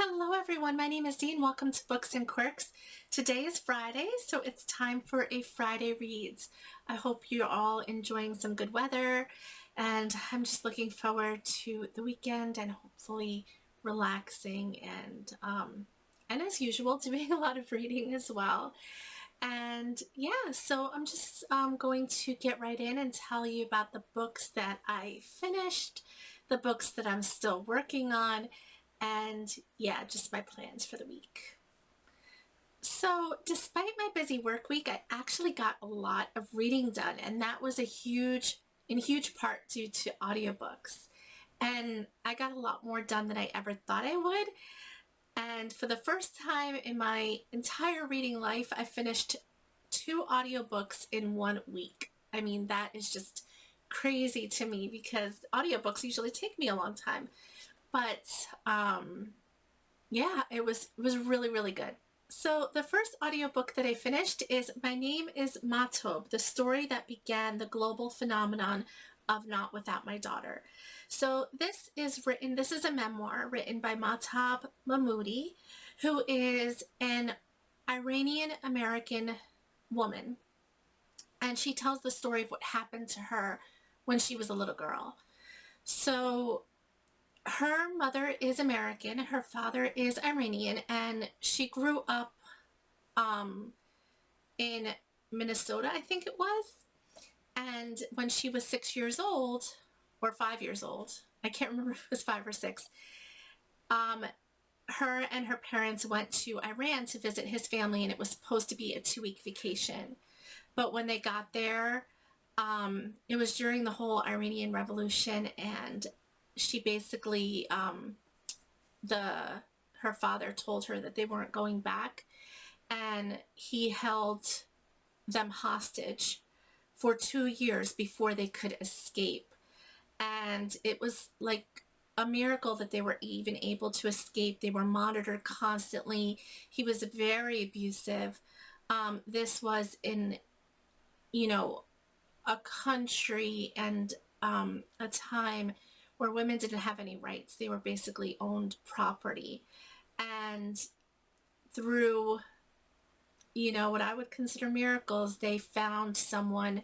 Hello everyone, my name is Dee and welcome to Books and Quirks. Today is Friday, so it's time for a Friday Reads. I hope you're all enjoying some good weather, and I'm just looking forward to the weekend and hopefully relaxing and as usual, doing a lot of reading as well. And yeah, so I'm just going to get right in and tell you about the books that I finished, the books that I'm still working on, and yeah, just my plans for the week. So despite my busy work week, I actually got a lot of reading done, and that was in huge part due to audiobooks. And I got a lot more done than I ever thought I would. And for the first time in my entire reading life, I finished 2 audiobooks in 1 week. I mean, that is just crazy to me because audiobooks usually take me a long time. But yeah, it was really, really good. So the first audiobook that I finished is My Name is Mahtob, the story that began the global phenomenon of Not Without My Daughter. So this is a memoir written by Mahtob Mahmuddy, who is an Iranian-American woman. And she tells the story of what happened to her when she was a little girl. So her mother is American, her father is Iranian, and she grew up in Minnesota, I think it was. And when she was 6 years old, or 5 years old, I can't remember if it was 5 or 6, her and her parents went to Iran to visit his family, and it was supposed to be a 2-week vacation. But when they got there, it was during the whole Iranian Revolution, and she basically, her father told her that they weren't going back, and he held them hostage for 2 years before they could escape. And it was like a miracle that they were even able to escape. They were monitored constantly. He was very abusive. This was in, a country and a time where women didn't have any rights. They were basically owned property. And through, what I would consider miracles, they found someone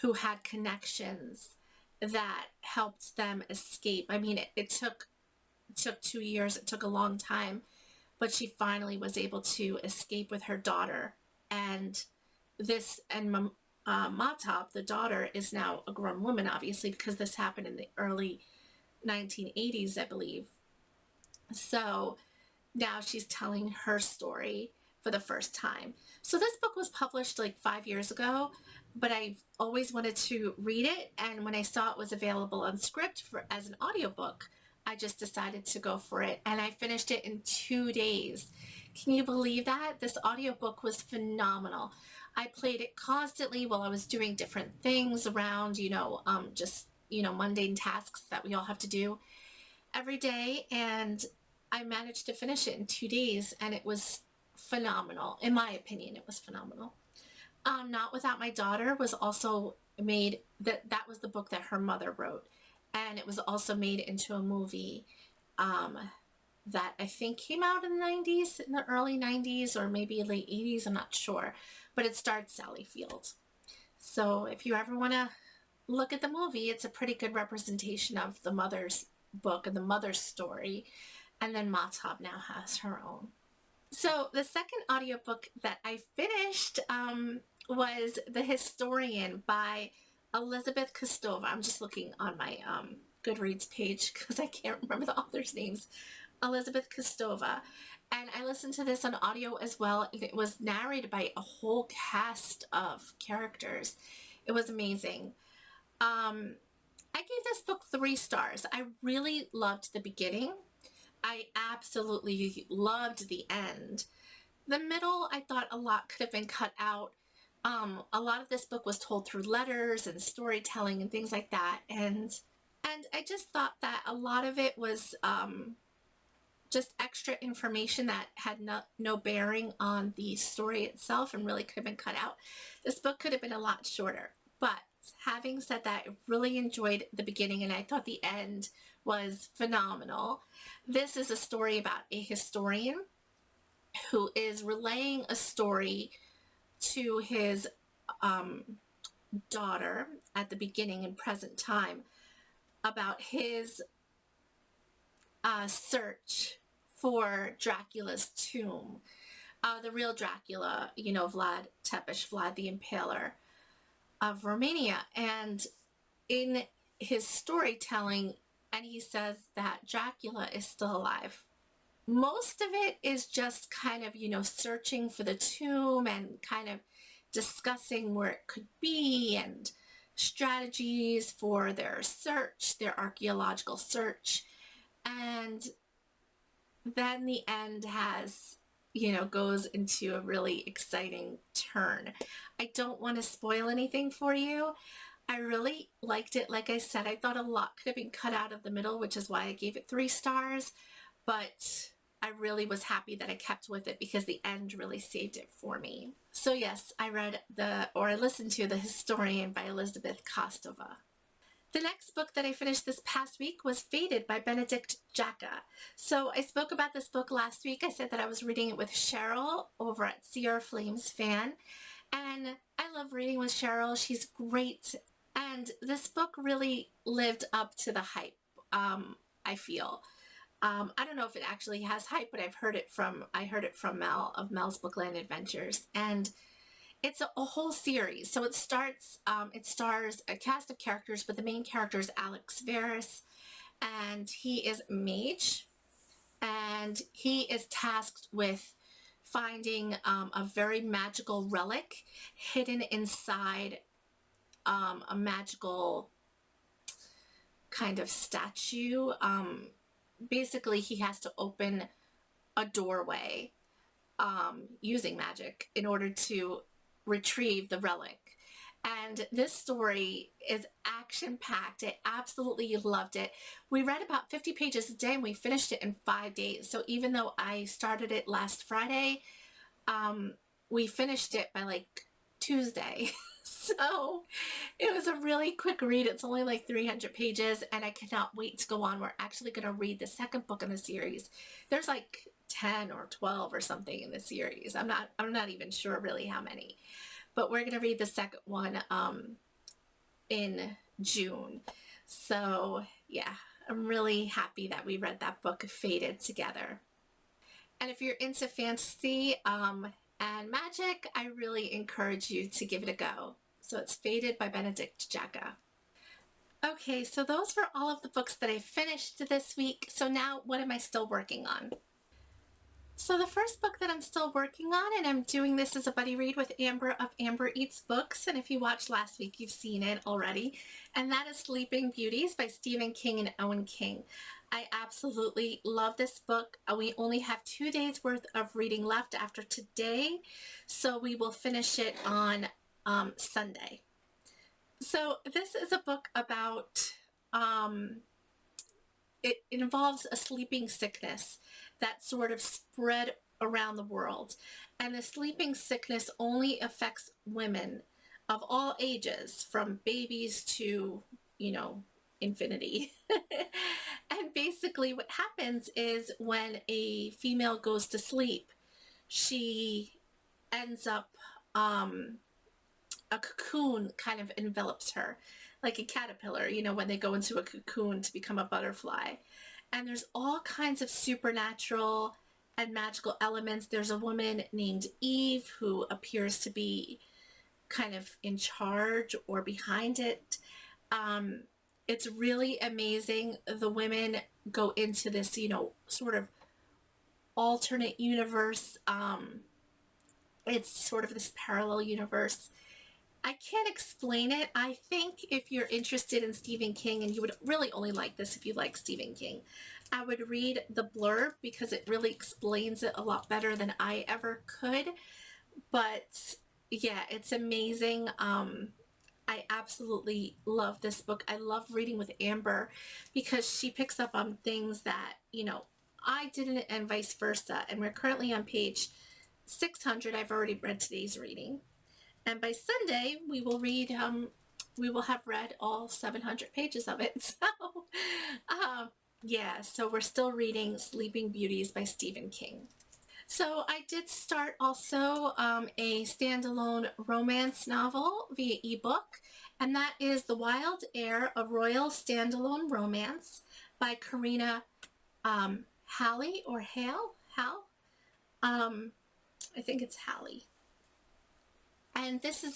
who had connections that helped them escape. I mean, it took 2 years. It took a long time, but she finally was able to escape with her daughter. And Mahtob, the daughter, is now a grown woman, obviously, because this happened in the early 1980s, I believe. So now she's telling her story for the first time. So this book was published like 5 years ago, but I've always wanted to read it, and when I saw it was available on Script as an audiobook, I just decided to go for it, and I finished it in 2 days. Can you believe that? This audiobook was phenomenal. I played it constantly while I was doing different things around, mundane tasks that we all have to do every day, and I managed to finish it in 2 days, and it was phenomenal. In my opinion, it was phenomenal. Not Without My Daughter was also made, that was the book that her mother wrote, and it was also made into a movie that I think came out in the 90s, in the early 90s, or maybe late 80s, I'm not sure, but it starred Sally Field. So if you ever want to look at the movie, it's a pretty good representation of the mother's book and the mother's story, and then Mahtob now has her own. So the second audiobook that I finished was The Historian by Elizabeth Kostova. I'm just looking on my Goodreads page because I can't remember the author's names. Elizabeth Kostova. And I listened to this on audio as well. It was narrated by a whole cast of characters. It was amazing. I gave this book 3 stars. I really loved the beginning. I absolutely loved the end. The middle, I thought a lot could have been cut out. A lot of this book was told through letters and storytelling and things like that. And I just thought that a lot of it was just extra information that had no bearing on the story itself and really could have been cut out. This book could have been a lot shorter, but having said that, I really enjoyed the beginning and I thought the end was phenomenal. This is a story about a historian who is relaying a story to his daughter at the beginning in present time about his search for Dracula's tomb. The real Dracula, Vlad Tepes, Vlad the Impaler of Romania. And in his storytelling, and he says that Dracula is still alive. Most of it is just kind of, searching for the tomb and kind of discussing where it could be and strategies for their search, their archaeological search. And then the end has, goes into a really exciting turn. I don't want to spoil anything for you. I really liked it. Like I said, I thought a lot could have been cut out of the middle, which is why I gave it 3 stars. But I really was happy that I kept with it because the end really saved it for me. So yes, I listened to The Historian by Elizabeth Kostova. The next book that I finished this past week was Fated by Benedict Jacka. So I spoke about this book last week. I said that I was reading it with Cheryl over at Sierra Flames Fan. And I love reading with Cheryl. She's great. And this book really lived up to the hype, I feel. I don't know if it actually has hype, but I heard it from Mel of Mel's Bookland Adventures. And it's a whole series. So it stars a cast of characters, but the main character is Alex Verus, and he is a mage, and he is tasked with finding a very magical relic hidden inside a magical kind of statue. Basically, he has to open a doorway using magic in order to retrieve the relic. And this story is action-packed. I absolutely loved it. We read about 50 pages a day and we finished it in 5 days. So even though I started it last Friday, we finished it by like Tuesday. So it was a really quick read. It's only like 300 pages and I cannot wait to go on. We're actually going to read the second book in the series. There's like 10 or 12 or something in the series. I'm not even sure really how many, but we're going to read the second one in June. So yeah, I'm really happy that we read that book, Fated, together. And if you're into fantasy and magic, I really encourage you to give it a go. So it's Fated by Benedict Jacka. Okay, so those were all of the books that I finished this week. So now what am I still working on? So the first book that I'm still working on, and I'm doing this as a buddy read with Amber of Amber Eats Books, and if you watched last week, you've seen it already, and that is Sleeping Beauties by Stephen King and Owen King. I absolutely love this book. We only have 2 days worth of reading left after today, so we will finish it on Sunday. So this is a book about, it involves a sleeping sickness that sort of spread around the world. And the sleeping sickness only affects women of all ages, from babies to, infinity. And basically what happens is when a female goes to sleep, she ends up, a cocoon kind of envelops her, like a caterpillar, when they go into a cocoon to become a butterfly. And there's all kinds of supernatural and magical elements. There's a woman named Eve who appears to be kind of in charge or behind it. It's really amazing. The women go into this, sort of alternate universe. It's sort of this parallel universe. I can't explain it. I think if you're interested in Stephen King, and you would really only like this if you like Stephen King, I would read the blurb because it really explains it a lot better than I ever could. But yeah, it's amazing. I absolutely love this book. I love reading with Amber because she picks up on things that, I didn't, and vice versa. And we're currently on page 600. I've already read today's reading. And by Sunday, we will read we will have read all 700 pages of it. So, yeah, so we're still reading Sleeping Beauties by Stephen King. So I did start also a standalone romance novel via ebook, and that is The Wild Heir, a Royal Standalone Romance by Karina Halley or Hale? Hal? I think it's Halley. And this is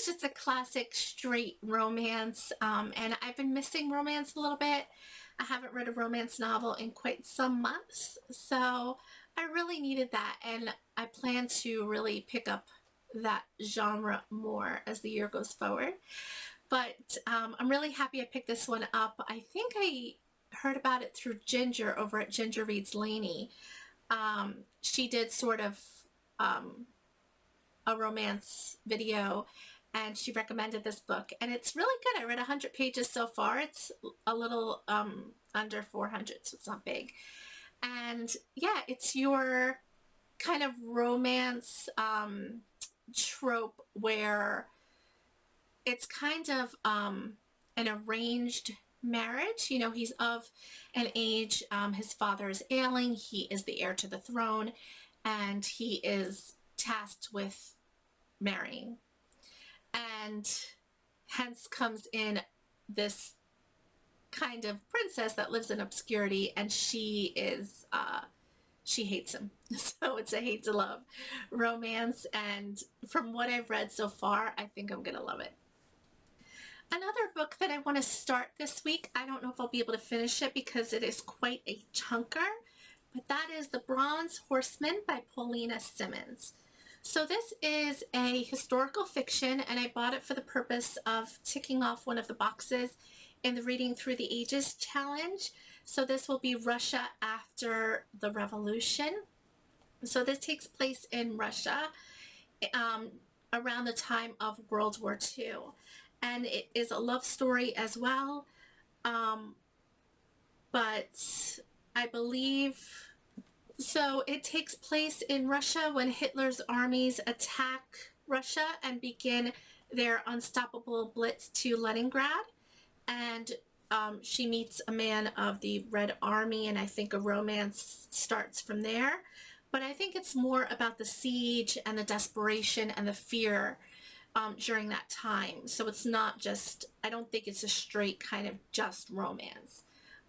just a classic straight romance, and I've been missing romance a little bit. I haven't read a romance novel in quite some months, so I really needed that, and I plan to really pick up that genre more as the year goes forward. But I'm really happy I picked this one up. I think I heard about it through Ginger over at Ginger Reads Laney. She did sort of a romance video, and she recommended this book, and it's really good. I read 100 pages so far. It's a little under 400, so it's not big. And yeah, it's your kind of romance trope where it's kind of an arranged marriage. You know, he's of an age, his father is ailing, he is the heir to the throne, and he is tasked with marrying. And hence comes in this kind of princess that lives in obscurity, and she hates him. So it's a hate to love romance, and from what I've read so far, I think I'm gonna love it. Another book that I want to start this week, I don't know if I'll be able to finish it because it is quite a chunker, but that is The Bronze Horseman by Paulina Simmons. So this is a historical fiction, and I bought it for the purpose of ticking off one of the boxes in the Reading Through the Ages challenge. So this will be Russia after the Revolution. So this takes place in Russia around the time of World War II. And it is a love story as well. But I believe... So it takes place in Russia when Hitler's armies attack Russia and begin their unstoppable blitz to Leningrad. And she meets a man of the Red Army, and I think a romance starts from there. But I think it's more about the siege and the desperation and the fear during that time. So it's not just, I don't think it's a straight kind of just romance.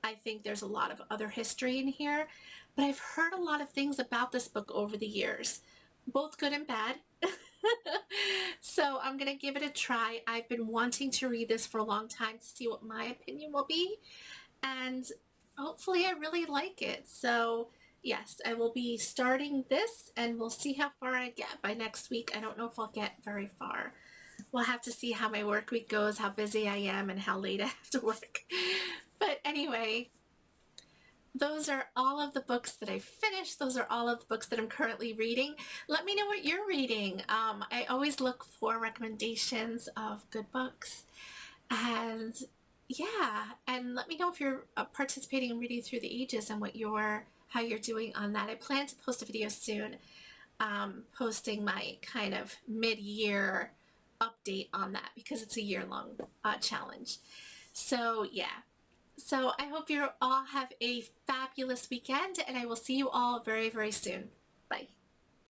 I think there's a lot of other history in here, but I've heard a lot of things about this book over the years, both good and bad. So I'm going to give it a try. I've been wanting to read this for a long time to see what my opinion will be, and hopefully I really like it. So yes, I will be starting this, and we'll see how far I get by next week. I don't know if I'll get very far. We'll have to see how my work week goes, how busy I am, and how late I have to work. But anyway, those are all of the books that I finished. Those are all of the books that I'm currently reading. Let me know what you're reading. I always look for recommendations of good books. And yeah, and let me know if you're participating in Reading Through the Ages and how you're doing on that. I plan to post a video soon, posting my kind of mid-year update on that because it's a year-long challenge. So yeah. So I hope you all have a fabulous weekend, and I will see you all very, very soon. Bye.